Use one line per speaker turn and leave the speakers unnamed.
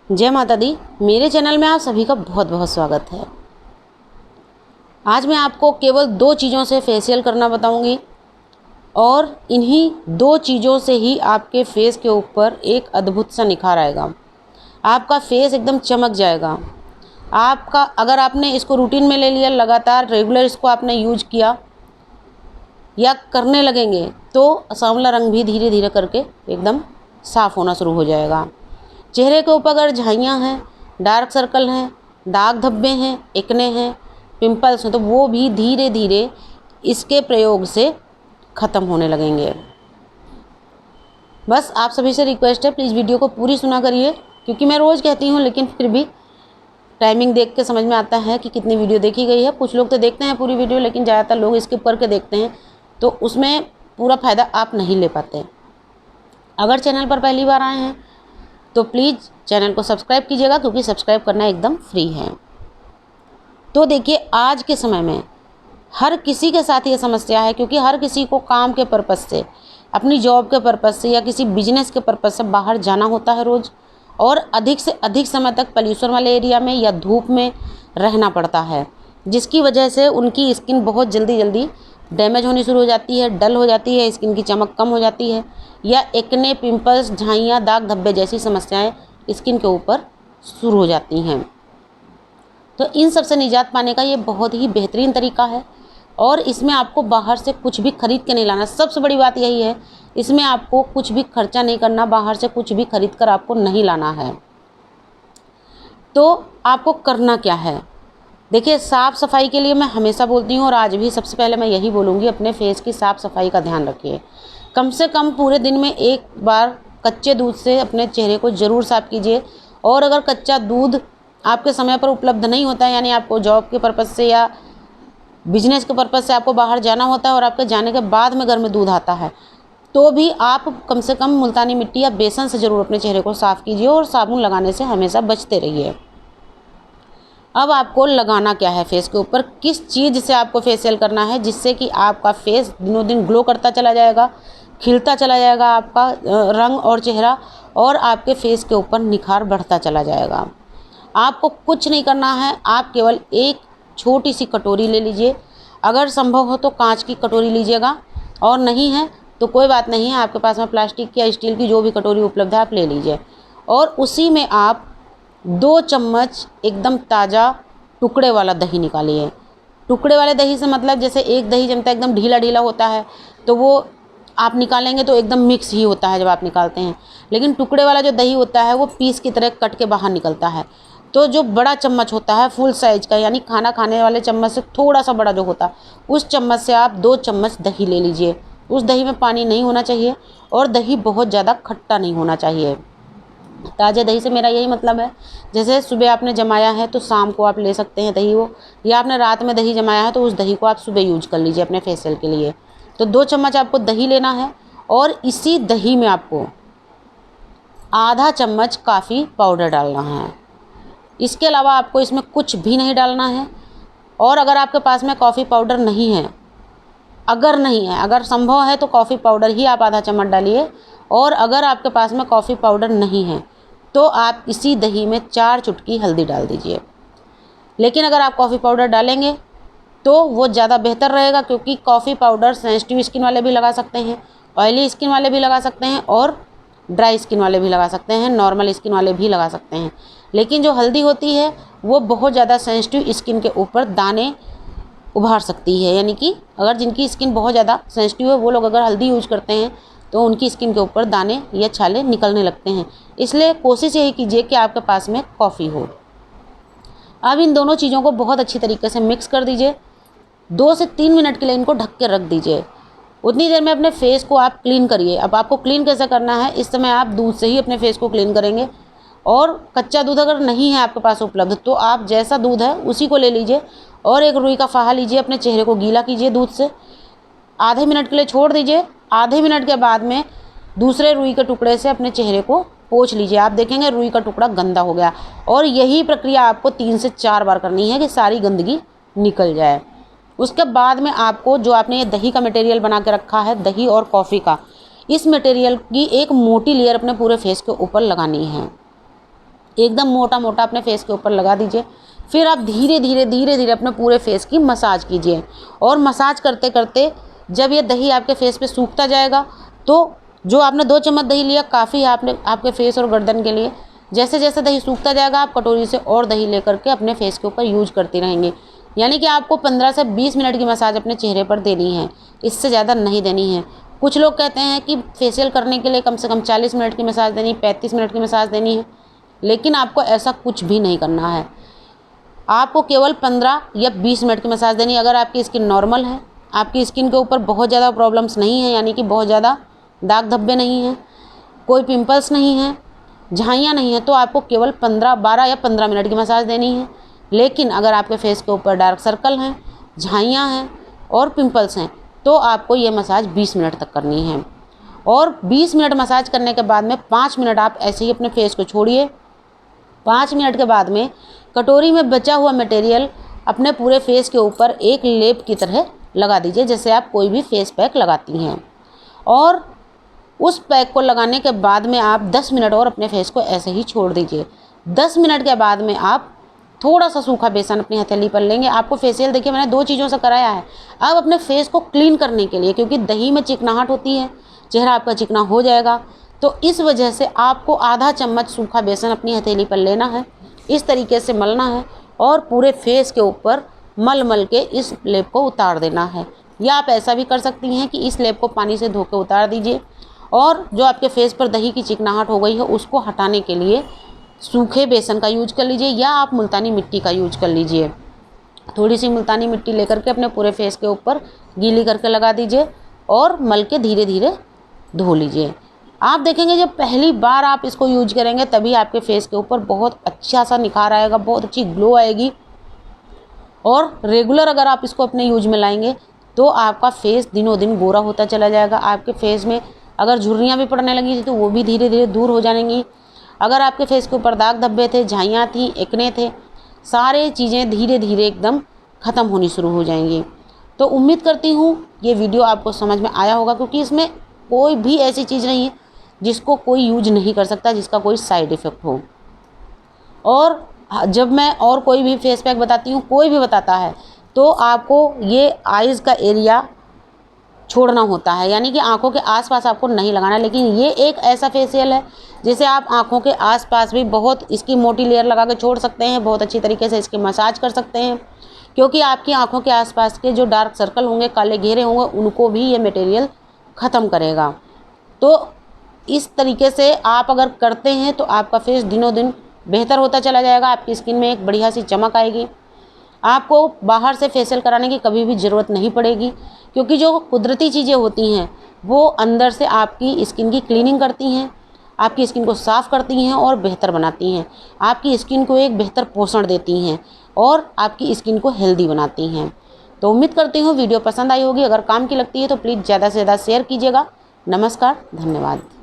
जय माता दी। मेरे चैनल में आप सभी का बहुत बहुत स्वागत है। आज मैं आपको केवल 2 चीज़ों से फेशियल करना बताऊंगी और इन्हीं 2 चीज़ों से ही आपके फेस के ऊपर एक अद्भुत सा निखार आएगा। आपका फेस एकदम चमक जाएगा। आपका अगर आपने इसको रूटीन में ले लिया, लगातार रेगुलर इसको आपने यूज किया या करने लगेंगे तो सांवला रंग भी धीरे धीरे करके एकदम साफ़ होना शुरू हो जाएगा। चेहरे के ऊपर अगर झाइयाँ हैं, डार्क सर्कल हैं, दाग धब्बे हैं, एक्ने हैं, पिंपल्स हैं, तो वो भी धीरे धीरे इसके प्रयोग से ख़त्म होने लगेंगे। बस आप सभी से रिक्वेस्ट है, प्लीज़ वीडियो को पूरी सुना करिए, क्योंकि मैं रोज़ कहती हूँ लेकिन फिर भी टाइमिंग देख के समझ में आता है कि कितनी वीडियो देखी गई है। कुछ लोग तो देखते हैं पूरी वीडियो, लेकिन ज़्यादातर लोग स्किप करके देखते हैं, तो उसमें पूरा फ़ायदा आप नहीं ले पाते। अगर चैनल पर पहली बार आए हैं तो प्लीज़ चैनल को सब्सक्राइब कीजिएगा, क्योंकि सब्सक्राइब करना एकदम फ्री है। तो देखिए, आज के समय में हर किसी के साथ ये समस्या है, क्योंकि हर किसी को काम के पर्पज़ से, अपनी जॉब के पर्पज़ से या किसी बिजनेस के पर्पज़ से बाहर जाना होता है रोज़, और अधिक से अधिक समय तक पॉल्यूशन वाले एरिया में या धूप में रहना पड़ता है, जिसकी वजह से उनकी स्किन बहुत जल्दी डैमेज होनी शुरू हो जाती है, डल हो जाती है, स्किन की चमक कम हो जाती है, या एक्ने, पिंपल्स, झाइयाँ, दाग धब्बे जैसी समस्याएं स्किन के ऊपर शुरू हो जाती हैं। तो इन सब से निजात पाने का ये बहुत ही बेहतरीन तरीका है, और इसमें आपको बाहर से कुछ भी खरीद के नहीं लाना। सबसे बड़ी बात यही है, इसमें आपको कुछ भी खर्चा नहीं करना, बाहर से कुछ भी खरीद कर आपको नहीं लाना है। तो आपको करना क्या है? देखिए, साफ़ सफाई के लिए मैं हमेशा बोलती हूँ, और आज भी सबसे पहले मैं यही बोलूँगी, अपने फेस की साफ़ सफाई का ध्यान रखिए। कम से कम पूरे दिन में एक बार कच्चे दूध से अपने चेहरे को ज़रूर साफ़ कीजिए। और अगर कच्चा दूध आपके समय पर उपलब्ध नहीं होता है, यानी आपको जॉब के पर्पज़ से या बिजनेस के पर्पज़ से आपको बाहर जाना होता है और आपके जाने के बाद में घर में दूध आता है, तो भी आप कम से कम मुल्तानी मिट्टी या बेसन से ज़रूर अपने चेहरे को साफ़ कीजिए, और साबुन लगाने से हमेशा बचते रहिए। अब आपको लगाना क्या है फेस के ऊपर, किस चीज़ से आपको फेशियल करना है, जिससे कि आपका फेस दिनों दिन ग्लो करता चला जाएगा, खिलता चला जाएगा आपका रंग और चेहरा, और आपके फेस के ऊपर निखार बढ़ता चला जाएगा। आपको कुछ नहीं करना है, आप केवल एक छोटी सी कटोरी ले लीजिए। अगर संभव हो तो कांच की कटोरी लीजिएगा, और नहीं है तो कोई बात नहीं है, आपके पास में प्लास्टिक या स्टील की जो भी कटोरी उपलब्ध है आप ले लीजिए। और उसी में आप 2 चम्मच एकदम ताज़ा टुकड़े वाला दही निकालिए। टुकड़े वाले दही से मतलब, जैसे एक दही जमता है एकदम ढीला ढीला होता है, तो वो आप निकालेंगे तो एकदम मिक्स ही होता है जब आप निकालते हैं। लेकिन टुकड़े वाला जो दही होता है वो पीस की तरह कट के बाहर निकलता है। तो जो बड़ा चम्मच होता है फुल साइज का, यानी खाना खाने वाले चम्मच से थोड़ा सा बड़ा जो होता है, उस चम्मच से आप 2 चम्मच दही ले लीजिए। उस दही में पानी नहीं होना चाहिए, और दही बहुत ज़्यादा खट्टा नहीं होना चाहिए। ताज़े दही से मेरा यही मतलब है, जैसे सुबह आपने जमाया है तो शाम को आप ले सकते हैं दही वो, या आपने रात में दही जमाया है तो उस दही को आप सुबह यूज कर लीजिए अपने फेशियल के लिए। तो 2 चम्मच आपको दही लेना है, और इसी दही में आपको आधा चम्मच काफ़ी पाउडर डालना है। इसके अलावा आपको इसमें कुछ भी नहीं डालना है। और अगर आपके पास में कॉफ़ी पाउडर नहीं है, अगर संभव है तो कॉफ़ी पाउडर ही आप आधा चम्मच डालिए। और अगर आपके पास में कॉफ़ी पाउडर नहीं है तो आप इसी दही में 4 चुटकी हल्दी डाल दीजिए। लेकिन अगर आप कॉफ़ी पाउडर डालेंगे तो वो ज़्यादा बेहतर रहेगा, क्योंकि कॉफ़ी पाउडर सेंसिटिव स्किन वाले भी लगा सकते हैं, ऑयली स्किन वाले भी लगा सकते हैं, और ड्राई स्किन वाले भी लगा सकते हैं, नॉर्मल स्किन वाले भी लगा सकते हैं। लेकिन जो हल्दी होती है वो बहुत ज़्यादा सेंसिटिव स्किन के ऊपर दाने उभार सकती है, यानी कि अगर जिनकी स्किन बहुत ज़्यादा सेंसिटिव है वो लोग अगर हल्दी यूज करते हैं तो उनकी स्किन के ऊपर दाने या छाले निकलने लगते हैं। इसलिए कोशिश यही कीजिए कि आपके पास में कॉफ़ी हो। अब इन दोनों चीज़ों को बहुत अच्छी तरीके से मिक्स कर दीजिए। 2 से 3 मिनट के लिए इनको ढक के रख दीजिए। उतनी देर में अपने फेस को आप क्लीन करिए। अब आपको क्लीन कैसे करना है, इस समय आप दूध से ही अपने फेस को क्लीन करेंगे। और कच्चा दूध अगर नहीं है आपके पास उपलब्ध, तो आप जैसा दूध है उसी को ले लीजिए, और एक रुई का फाहा लीजिए, अपने चेहरे को गीला कीजिए दूध से, आधे मिनट के लिए छोड़ दीजिए। आधे मिनट के बाद में दूसरे रुई के टुकड़े से अपने चेहरे को पोंछ लीजिए। आप देखेंगे रुई का टुकड़ा गंदा हो गया। और यही प्रक्रिया आपको 3 से 4 बार करनी है कि सारी गंदगी निकल जाए। उसके बाद में आपको जो आपने ये दही का मटेरियल बना के रखा है, दही और कॉफ़ी का, इस मटेरियल की एक मोटी लेयर अपने पूरे फेस के ऊपर लगानी है। एकदम मोटा मोटा अपने फेस के ऊपर लगा दीजिए। फिर आप धीरे धीरे अपने पूरे फेस की मसाज कीजिए और मसाज करते करते जब ये दही आपके फेस पे सूखता जाएगा तो जो आपने 2 चम्मच दही लिया काफ़ी है आपके फेस और गर्दन के लिए। जैसे जैसे दही सूखता जाएगा आप कटोरी से और दही लेकर के अपने फेस के ऊपर यूज करते रहेंगे। यानी कि आपको 15 से 20 मिनट की मसाज अपने चेहरे पर देनी है, इससे ज़्यादा नहीं देनी है। कुछ लोग कहते हैं कि फेशियल करने के लिए कम से कम 40 मिनट की मसाज देनी, 35 मिनट की मसाज देनी है, लेकिन आपको ऐसा कुछ भी नहीं करना है। आपको केवल 15 या 20 मिनट की मसाज देनी है। अगर आपकी स्किन नॉर्मल है, आपकी स्किन के ऊपर बहुत ज़्यादा प्रॉब्लम्स नहीं है, यानी कि बहुत ज़्यादा दाग धब्बे नहीं हैं, कोई पिंपल्स नहीं हैं, झाइयाँ नहीं हैं, तो आपको केवल 12 या 15 मिनट की मसाज देनी है। लेकिन अगर आपके फेस के ऊपर डार्क सर्कल हैं, झाइयाँ हैं और पिंपल्स हैं तो आपको ये मसाज 20 मिनट तक करनी है। और 20 मिनट मसाज करने के बाद में 5 मिनट आप ऐसे ही अपने फेस को छोड़िए। 5 मिनट के बाद में कटोरी में बचा हुआ मटेरियल अपने पूरे फेस के ऊपर एक लेप की तरह लगा दीजिए, जैसे आप कोई भी फेस पैक लगाती हैं। और उस पैक को लगाने के बाद में आप 10 मिनट और अपने फेस को ऐसे ही छोड़ दीजिए। 10 मिनट के बाद में आप थोड़ा सा सूखा बेसन अपनी हथेली पर लेंगे। आपको फेशियल देखिए मैंने 2 चीज़ों से कराया है। अब अपने फेस को क्लीन करने के लिए, क्योंकि दही में चिकनाहट होती है, चेहरा आपका चिकना हो जाएगा, तो इस वजह से आपको आधा चम्मच सूखा बेसन अपनी हथेली पर लेना है, इस तरीके से मलना है और पूरे फेस के ऊपर मल के इस लेप को उतार देना है। या आप ऐसा भी कर सकती हैं कि इस लेप को पानी से धो के उतार दीजिए और जो आपके फेस पर दही की चिकनाहट हो गई है उसको हटाने के लिए सूखे बेसन का यूज कर लीजिए या आप मुल्तानी मिट्टी का यूज कर लीजिए। थोड़ी सी मुल्तानी मिट्टी लेकर के अपने पूरे फेस के ऊपर गीली करके लगा दीजिए और मल के धीरे धीरे धो लीजिए। आप देखेंगे जब पहली बार आप इसको यूज करेंगे तभी आपके फेस के ऊपर बहुत अच्छा सा निखार आएगा, बहुत अच्छी ग्लो आएगी। और रेगुलर अगर आप इसको अपने यूज में लाएंगे तो आपका फेस दिनों दिन गोरा होता चला जाएगा। आपके फेस में अगर झुर्रियाँ भी पड़ने लगी थी तो वो भी धीरे धीरे दूर हो जाएंगी। अगर आपके फेस के ऊपर दाग धब्बे थे, झाइयाँ थी, एक्ने थे, सारे चीज़ें धीरे धीरे एकदम ख़त्म होनी शुरू हो जाएंगी। तो उम्मीद करती हूँ ये वीडियो आपको समझ में आया होगा, क्योंकि इसमें कोई भी ऐसी चीज़ नहीं है जिसको कोई यूज नहीं कर सकता, जिसका कोई साइड इफ़ेक्ट हो। और जब मैं और कोई भी फेस पैक बताती हूँ, कोई भी बताता है, तो आपको ये आइज़ का एरिया छोड़ना होता है, यानी कि आंखों के आसपास आपको नहीं लगाना। लेकिन ये एक ऐसा फेशियल है जिसे आप आंखों के आसपास भी बहुत इसकी मोटी लेयर लगा के छोड़ सकते हैं, बहुत अच्छी तरीके से इसकी मसाज कर सकते हैं, क्योंकि आपकी आंखों के आसपास के जो डार्क सर्कल होंगे, काले घेरे होंगे, उनको भी ये मटेरियल ख़त्म करेगा। तो इस तरीके से आप अगर करते हैं तो आपका फेस दिनों दिन बेहतर होता चला जाएगा, आपकी स्किन में एक बढ़िया सी चमक आएगी। आपको बाहर से फेशियल कराने की कभी भी ज़रूरत नहीं पड़ेगी, क्योंकि जो कुदरती चीज़ें होती हैं वो अंदर से आपकी स्किन की क्लीनिंग करती हैं, आपकी स्किन को साफ़ करती हैं और बेहतर बनाती हैं, आपकी स्किन को एक बेहतर पोषण देती हैं और आपकी स्किन को हेल्दी बनाती हैं। तो उम्मीद करती हूँ वीडियो पसंद आई होगी। अगर काम की लगती है तो प्लीज़ ज़्यादा से ज़्यादा शेयर कीजिएगा। नमस्कार, धन्यवाद।